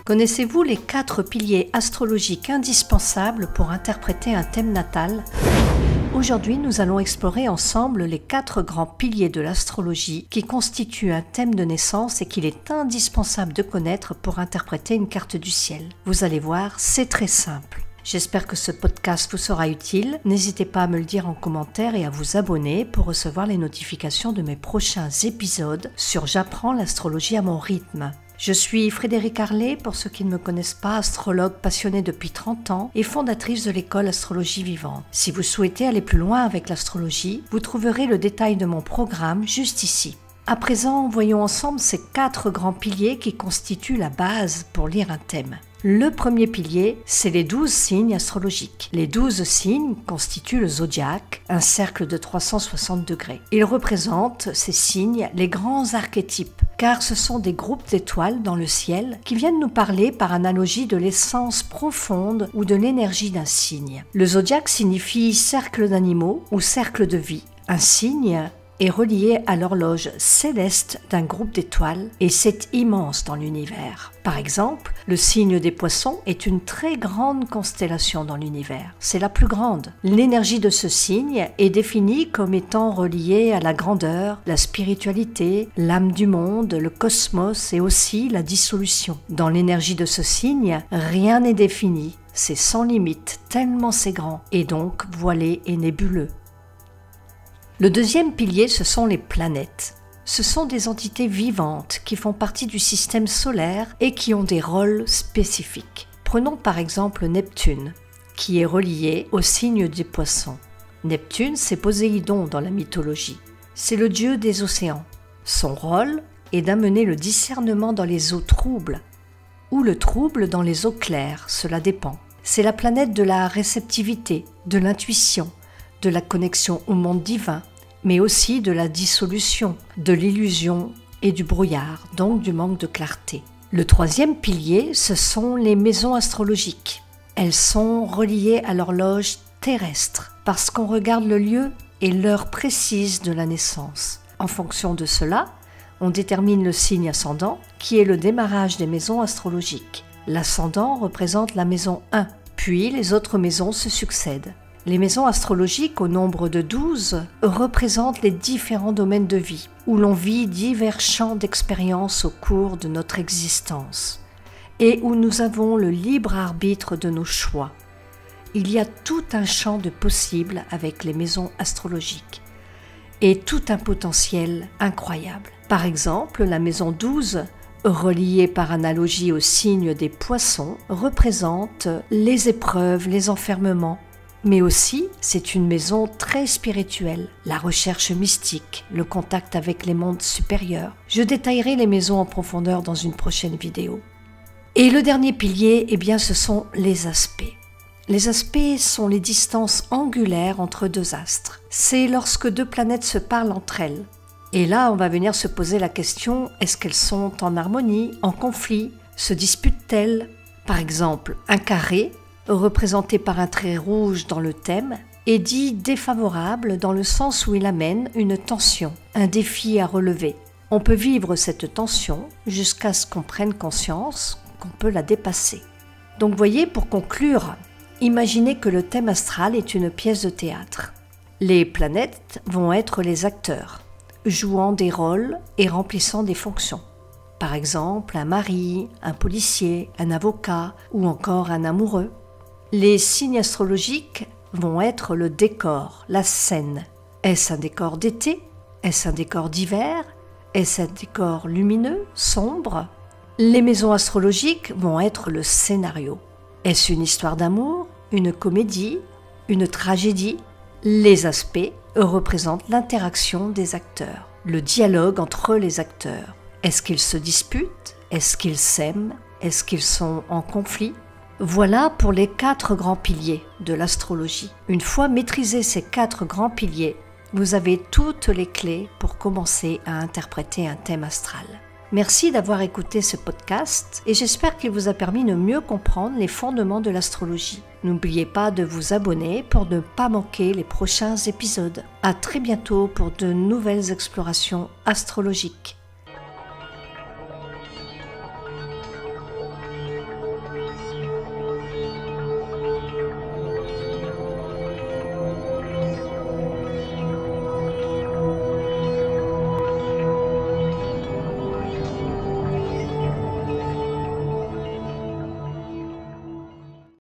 Connaissez-vous les 4 piliers astrologiques indispensables pour interpréter un thème natal ? Aujourd'hui, nous allons explorer ensemble les 4 grands piliers de l'astrologie qui constituent un thème de naissance et qu'il est indispensable de connaître pour interpréter une carte du ciel. Vous allez voir, c'est très simple. J'espère que ce podcast vous sera utile. N'hésitez pas à me le dire en commentaire et à vous abonner pour recevoir les notifications de mes prochains épisodes sur J'apprends l'astrologie à mon rythme. Je suis Frédérique Harlet, pour ceux qui ne me connaissent pas, astrologue passionnée depuis 30 ans et fondatrice de l'école Astrologie Vivante. Si vous souhaitez aller plus loin avec l'astrologie, vous trouverez le détail de mon programme juste ici. À présent, voyons ensemble ces 4 grands piliers qui constituent la base pour lire un thème. Le premier pilier, c'est les 12 signes astrologiques. Les 12 signes constituent le zodiaque, un cercle de 360 degrés. Ils représentent, ces signes, les grands archétypes, car ce sont des groupes d'étoiles dans le ciel qui viennent nous parler par analogie de l'essence profonde ou de l'énergie d'un signe. Le zodiaque signifie cercle d'animaux ou cercle de vie. Un signe est relié à l'horloge céleste d'un groupe d'étoiles et c'est immense dans l'univers. Par exemple, le signe des poissons est une très grande constellation dans l'univers. C'est la plus grande. L'énergie de ce signe est définie comme étant reliée à la grandeur, la spiritualité, l'âme du monde, le cosmos et aussi la dissolution. Dans l'énergie de ce signe, rien n'est défini. C'est sans limite, tellement c'est grand et donc voilé et nébuleux. Le deuxième pilier, ce sont les planètes. Ce sont des entités vivantes qui font partie du système solaire et qui ont des rôles spécifiques. Prenons par exemple Neptune, qui est relié au signe des poissons. Neptune, c'est Poséidon dans la mythologie. C'est le dieu des océans. Son rôle est d'amener le discernement dans les eaux troubles, ou le trouble dans les eaux claires, cela dépend. C'est la planète de la réceptivité, de l'intuition, de la connexion au monde divin, mais aussi de la dissolution, de l'illusion et du brouillard, donc du manque de clarté. Le troisième pilier, ce sont les maisons astrologiques. Elles sont reliées à l'horloge terrestre, parce qu'on regarde le lieu et l'heure précise de la naissance. En fonction de cela, on détermine le signe ascendant, qui est le démarrage des maisons astrologiques. L'ascendant représente la maison 1, puis les autres maisons se succèdent. Les maisons astrologiques, au nombre de 12, représentent les différents domaines de vie, où l'on vit divers champs d'expérience au cours de notre existence, et où nous avons le libre arbitre de nos choix. Il y a tout un champ de possibles avec les maisons astrologiques, et tout un potentiel incroyable. Par exemple, la maison 12, reliée par analogie au signe des poissons, représente les épreuves, les enfermements, mais aussi, c'est une maison très spirituelle, la recherche mystique, le contact avec les mondes supérieurs. Je détaillerai les maisons en profondeur dans une prochaine vidéo. Et le dernier pilier, eh bien, ce sont les aspects. Les aspects sont les distances angulaires entre deux astres. C'est lorsque deux planètes se parlent entre elles. Et là, on va venir se poser la question, est-ce qu'elles sont en harmonie, en conflit, se disputent-elles ? Par exemple, un carré, représenté par un trait rouge dans le thème, est dit défavorable dans le sens où il amène une tension, un défi à relever. On peut vivre cette tension jusqu'à ce qu'on prenne conscience qu'on peut la dépasser. Donc voyez, pour conclure, imaginez que le thème astral est une pièce de théâtre. Les planètes vont être les acteurs, jouant des rôles et remplissant des fonctions. Par exemple, un mari, un policier, un avocat ou encore un amoureux. Les signes astrologiques vont être le décor, la scène. Est-ce un décor d'été? Est-ce un décor d'hiver? Est-ce un décor lumineux, sombre? Les maisons astrologiques vont être le scénario. Est-ce une histoire d'amour, une comédie, une tragédie? Les aspects représentent l'interaction des acteurs, le dialogue entre les acteurs. Est-ce qu'ils se disputent? Est-ce qu'ils s'aiment? Est-ce qu'ils sont en conflit? Voilà pour les 4 grands piliers de l'astrologie. Une fois maîtrisés ces 4 grands piliers, vous avez toutes les clés pour commencer à interpréter un thème astral. Merci d'avoir écouté ce podcast et j'espère qu'il vous a permis de mieux comprendre les fondements de l'astrologie. N'oubliez pas de vous abonner pour ne pas manquer les prochains épisodes. À très bientôt pour de nouvelles explorations astrologiques.